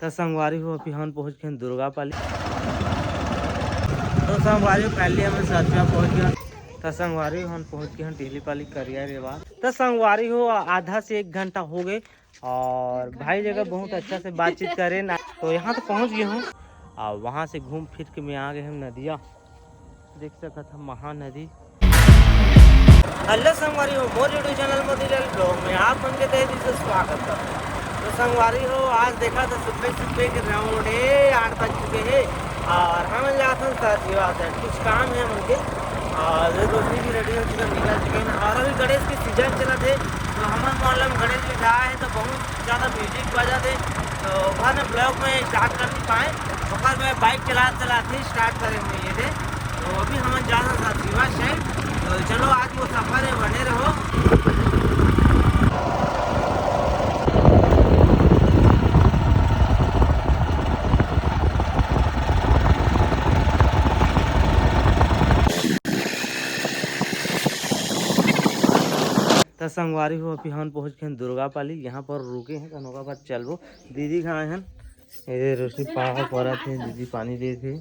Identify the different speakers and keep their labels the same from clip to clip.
Speaker 1: तो संगवारी हो अभी हम पहुँच गए दुर्गा पाली। तो संगवारी पहले हमें सचवा पहुँच गया। तो संगवारी हम पहुँच गए हैं टिहली पाली करिया रेवा। तो संगवारी हो आधा से 1 घंटा हो गए और भाई जगह बहुत अच्छा से बातचीत करें ना। तो यहाँ तो पहुँच गए हूँ और वहाँ से घूम फिर के मैं आ गए हम नदिया। देख सकता था महानदी। हेलो संगवारी हो मोर यूट्यूब चैनल मोतीलाल ब्लॉग में आप उनके तहे दिल से स्वागत है। तो संगवारी हो आज देखा था सुबह के राउंड 8 बज चुके हैं और हम जाते हैं सचिवा से कुछ काम है उनके और रोशनी भी रेडी हो चुका निकल चुके हैं। और अभी गणेश के सीजन चला थे तो हमारे मोहल्ले में गणेश जी आए हैं तो बहुत ज़्यादा म्यूजिक बजा थे तो वहाँ ने ब्लॉग में स्टार्ट कर नहीं पाए। और मैं बाइक चलाते स्टार्ट करेंगे ये थे। तो अभी हम जाना था सचिवा से। तो चलो आज वो सफर है बने रहो। तो संगवारी हो अभी हम पहुँच गए दुर्गा पाली। यहाँ पर रुके हैं कनों बाद चलो दीदी कहाँ हैं ये रोशनी पानी पड़ा थे दीदी पानी दे थे।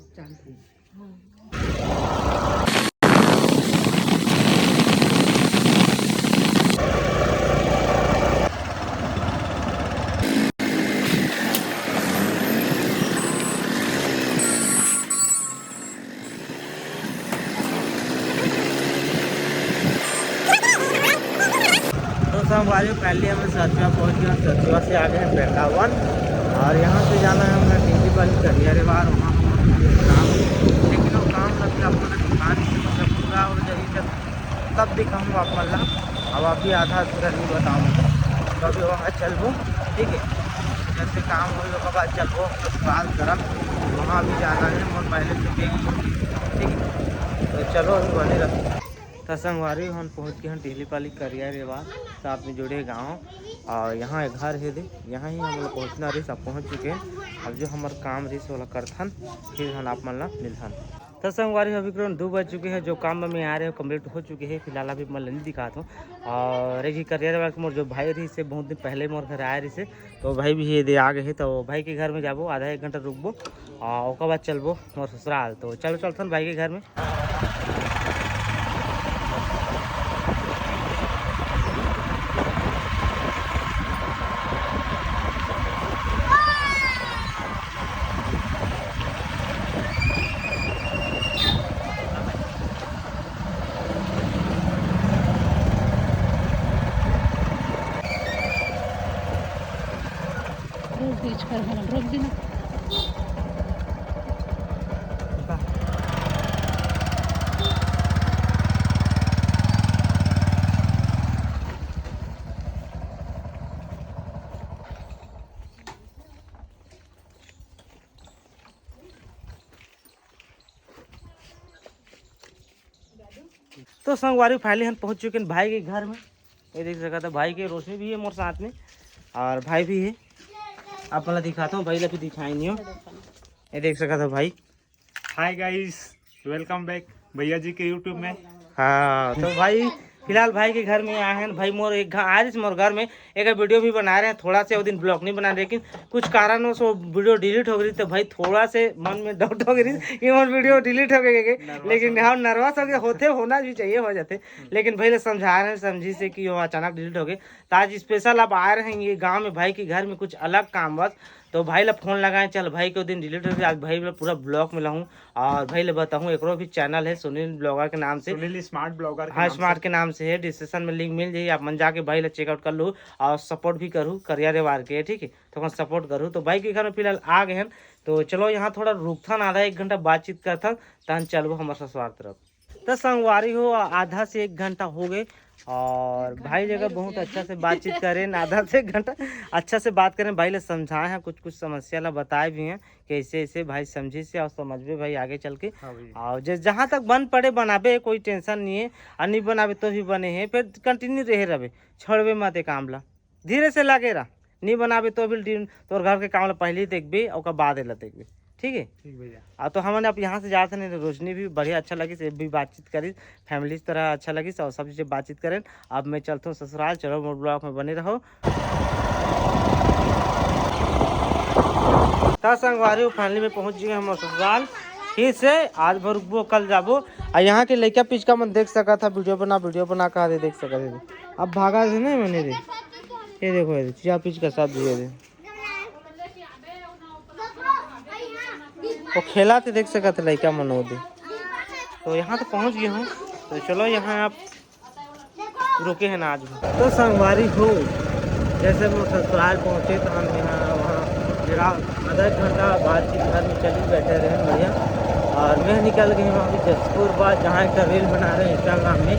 Speaker 1: संगवारी पहले हमें सचवा पहुँच गया। सचवा से आगे हैं बेटावन और यहाँ से जाना है हमें टिहली पाली करिया रेवा। वहाँ काम लेकिन वो काम मतलब अपना दुकान से मतलब पूरा और जगह तब दिखाऊँगा आप मतलब अब अभी आधा पूरा नहीं बताऊँगा। तो अभी वहाँ चलबो ठीक है जैसे काम हो बाद चलबो बात करब वहाँ भी जाना है और पहले से ठीक है। तो चलो अभी बने रहो। तो संगवारी हम पहुँच गए हैं टिहली पाली करिया रेवा साथ में जुड़े गाँव और यहाँ एक घर है दे यहाँ ही हम लोग पहुँचना रही सब पहुँच चुके हैं। अब जो हमारे काम रही वाला करथन फिर हम आप मतलब मिलथन। तो संगवारी अभी करीब 2 बज चुके हैं। जो काम में आ रहे हैं कम्प्लीट हो चुके हैं। फिलहाल अभी मैं नहीं दिखाता हूँ और एक करिया रेवा के मोर जो भाई रही से बहुत दिन पहले मोर घर आए रही से तो भाई भी ये दे आ गए है। तो भाई के घर में जाबो आधा 1 घंटा रुकबो और उसके बाद चलबो मोर ससुराल। तो चलो चलथन भाई के घर में।
Speaker 2: रोक देना।
Speaker 1: तो संगवारी फाइनली हम पहुंच चुके हैं भाई के घर में। ये देख सकता था भाई के रोशनी भी है मोर साथ में और भाई भी है। आप मतलब दिखाता हूँ भाई भी दिखाई नहीं हो। ये देख सकता था भाई।
Speaker 3: हाय गाइस वेलकम बैक भैया जी के यूट्यूब में।
Speaker 1: हाँ तो भाई फिलहाल भाई के घर में आए हैं। भाई मोर एक आज मोर घर में एक वीडियो भी बना रहे हैं। थोड़ा से वो दिन ब्लॉग नहीं बना रहे लेकिन कुछ कारणों से वो वीडियो डिलीट हो गई। तो भाई थोड़ा से मन में डाउट हो गई कि मोर वीडियो डिलीट हो गई लेकिन हाँ नर्वस हो गए होते होना भी चाहिए हो जाते। लेकिन भाई ले समझा रहे हैं समझी से कि वो अचानक डिलीट हो गए। तो आज स्पेशल आप आ रहे हैं ये गाँव में भाई के घर में कुछ अलग काम बस। तो भाई ला फोन लगाए चल भाई के दिन डिलीट हो गया। आज भाई पूरा ब्लॉग में लाऊं और भाई ले बताऊं एक भी चैनल है सुनील ब्लॉगर के नाम से।
Speaker 3: सुनील स्मार्ट ब्लॉगर
Speaker 1: हाँ स्मार्ट के नाम से है। डिस्क्रिप्शन में लिंक मिल जाइए आप मन जाके भाई ला चेकआउट कर लो और सपोर्ट भी करूँ करिया रेवार के ठीक है। तो सपोर्ट करूँ। तो भाई के घर में फिलहाल आ गए हैं। तो चलो यहाँ थोड़ा रुकथन आधा 1 घंटा बातचीत करथन तहन चलबो हमारे ससुराल तरफ। तो संगवारी हो आधा से 1 घंटा हो गए और भाई जगह बहुत अच्छा से बातचीत करें आधा से 1 घंटा अच्छा से बात करें। भाई ले समझाए हैं कुछ समस्या ला बताए भी हैं कि ऐसे ऐसे भाई समझी से और समझ में भाई आगे चल के। और जहाँ तक बन पड़े बनाबे कोई टेंशन नहीं है और नहीं बनाबे तो भी बने हैं फिर कंटिन्यू रहे रहे छोड़बे मत काम ला धीरे से लगे रहा नहीं बनाबे तो भी तोर घर के काम ला पहले ही देखबे और बाद ला देखबे ठीक है।
Speaker 3: ठीक भैया।
Speaker 1: तो हमने अब यहाँ से जाते हैं रोशनी भी बढ़िया अच्छा लगी से भी बातचीत करी फैमिली की तरह अच्छा लगी और सब चीज़ बातचीत करें। अब मैं चलता हूँ ससुराल। चलो मोर ब्लॉग में बने रहो। था संगवारी फाइनली में पहुंच गए हम ससुराल। फिर से आज भर रुकबो कल जाबो। और यहाँ के लड़का पिचका मन देख सका था, वीडियो बना कहा देख सका थे। अब भागा थे नहीं मैंने दे ये देखो ये चिया पिचका साथ दिए थे वो खेला थे देख सका था लड़का मन वो दे। तो यहाँ तो पहुँच गया हूँ। तो चलो यहाँ आप रुके हैं ना आज भी। तो संगवारी हो जैसे वो ससुराल पहुँचे तो हम यहाँ वहाँ जरा आधा घंटा बातचीत घर में चली बैठे रहे बढ़िया। और मैं निकल गई वहाँ भी जसपुर बाद जहाँ एक रेल बना रहे हैं इंस्टाग्राम में।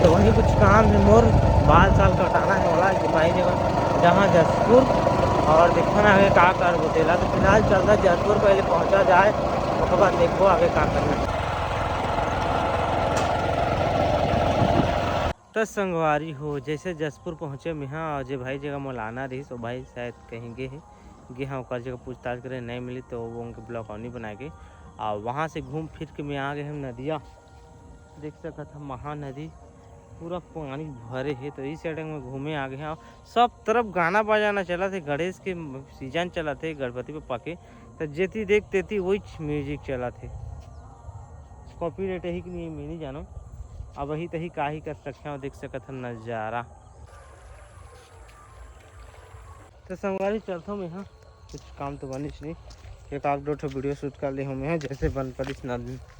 Speaker 1: तो वहीं कुछ काम है मोर बाल साल कटाना है वाला भाई जगह जहाँ जसपुर। और देखो ना आगे क्या कर बोतेला। तो फिलहाल चल रहा जसपुर पहले पहुँचा जाए उसके बाद देखो आगे क्या करना है। तो संगवारी हो जैसे जसपुर पहुँचे मैं हाँ अजय भाई जगह मौलाना रही तो भाई शायद कहीं गए हाँ ओकर जगह पूछताछ करे नहीं मिली तो वो उनके ब्लॉग ऑनी बनाए गए। और वहाँ से घूम फिर के मैं आ गए हम नदिया देख सका था महानदी पूरा पानी भरे है। तो इस साइड में घूमे आ गए हैं। सब तरफ गाना बजाना चला थे, गणेश के सीजन चला थे गणपति पप्पा के। तो जेती देख तेती वही म्यूजिक चला थे। कॉपीराइट ही कि नहीं मैं नहीं जानो। अब वही तही का ही कर सकते हैं देख सकते था नज़ारा। तो संगवारी चलता हूँ यहाँ कुछ काम तो बनिश नहीं। एक आग दो वीडियो शूट कर ली हूँ मैं जैसे बन पड़ी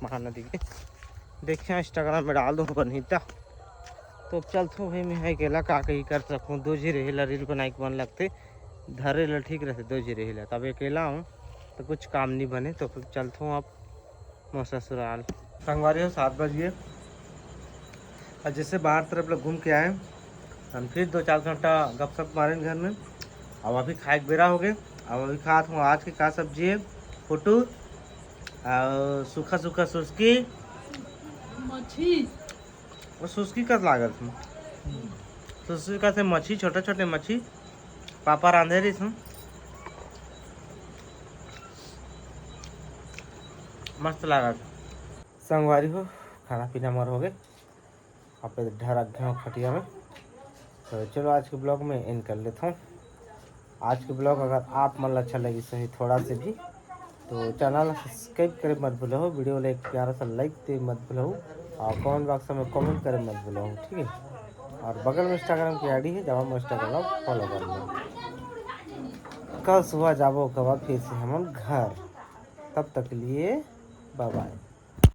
Speaker 1: महानदी के देखिए इंस्टाग्राम में डाल दो बनता। तो चलता हूँ भाई मैं अकेला का ही कर सकूँ। दो जी रहेला रील बनाए के बन लगते धरे ला ठीक रहते दो जी रहेला। तब अकेला हूँ तो कुछ काम नहीं बने। तो फिर चलता हूँ अब मैं ससुराल। संगवारी हो 7 बज गए और जैसे बाहर तरफ लोग घूम के आए हम फिर 2-4 घंटा गपशप मारें घर में। अब अभी खाए के बेरा हो गए। अब अभी खात हूँ आज की का सब्जी है फोटू और सूखा सूखा सुस्की
Speaker 2: मछली
Speaker 1: वो सुस्की का लागत थी सुस्की का से मच्छी छोटे छोटे मच्छी पापा रांधे रही थी मस्त लागत। संगवारी हो खाना पीना मर हो गए आप ढरक गए खटिया में। तो चलो आज के ब्लॉग में एंड कर लेता हूँ। आज के ब्लॉग अगर आप मन अच्छा लगी सही थोड़ा से भी तो चैनल सब्सक्राइब करे मत भूलो। वीडियो लाइक प्यारा सा लाइक दे मत भूलो और कमेंट बॉक्स में कमेंट करे मत भूलो ठीक है। और बगल में इंस्टाग्राम की आईडी है जब हम इंस्टाग्राम फॉलो कर लो। कल सुबह जाबो के बाद फिर से हम घर तब तक लिए बाय बाय।